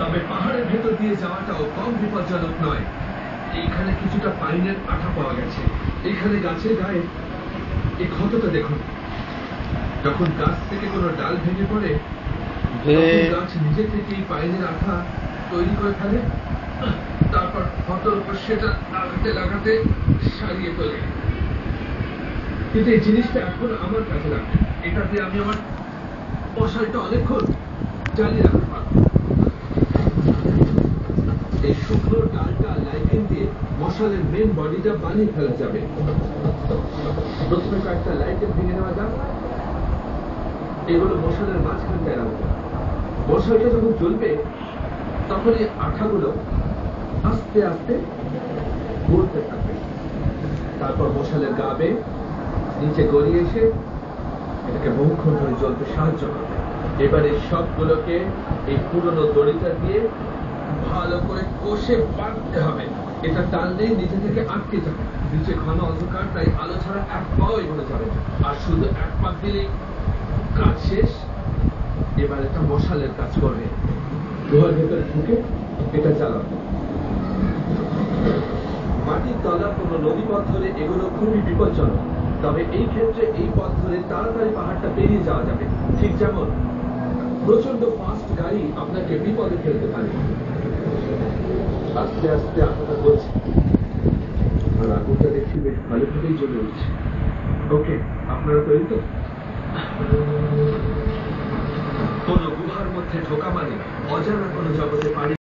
তবে পাহাড়ের ভেতর দিয়ে যাওয়াটাও কম বিপজ্জনক নয়। এইখানে কিছুটা পাইনের আঠা পাওয়া গেছে। এখানে গাছের গায়ে এই ক্ষতটা দেখুন। যখন গাছ থেকে কোনো ডাল ভেঙে পড়ে, গাছ নিজে থেকেই পাইনের আঠা তৈরি করে ফেলে, তারপর ক্ষতর উপর সেটা লাগাতে লাগাতে সারিয়ে তোলে। কিন্তু এই জিনিসটা এখন আমার কাছে লাগবে। এটা দিয়ে আমি আমার মশারিটা অনেকক্ষণ জ্বালিয়ে রাখতে পারবো। এই শুকনো ডালটা লাইকেন দিয়ে মশালের মেন বডিটা বানিয়ে ফেলা যাবে। প্রথমে কয়েকটা লাইকেন ভেঙে নেওয়া যাক। এগুলো মশালের মাঝখানটায় রাখবো। মশালটা যখন জ্বলবে তখন এই আঠাগুলো আস্তে আস্তে ঘুরতে থাকবে। তারপর মশালের গাবে নিচে গড়িয়ে এসে এটাকে বহুক্ষণ ধরে জ্বলতে সাহায্য করবে। এবার এই সবগুলোকে এই পুরনো দড়িটা দিয়ে ভালো করে কষে বাঁধতে হবে। এটা টানলেই নিচে থেকে আটকে যাবে। নিচে ঘন অন্ধকার, তাই আলো ছাড়া এক পাও এগোনো যাবে না। আর শুধু এক পাক দিলেই কাজ শেষ। এবার এটা মশালের কাজ করবে। লোহার ভেতরে ঢুকে এটা চালাবে। মাটির তলা কোনো নদী পথ ধরে এগুলো খুবই বিপজ্জনক। তবে এই ক্ষেত্রে এই পথ ধরে তাড়াতাড়ি পাহাড়টা পেরিয়ে যাওয়া যাবে। ঠিক যেমন প্রচন্ড ফাস্ট গাড়ি আপনাকে বিপদে ফেলতে পারে। আস্তে আস্তে আগুনটা জ্বলছে, আর আগুনটা দেখছি বেশ ভালোভাবেই জ্বলে উঠছে। ওকে, আপনারা তৈরি তো? কোন গুহার মধ্যে ঢোকা মানে অজানা কোনো জগতে পাড়ি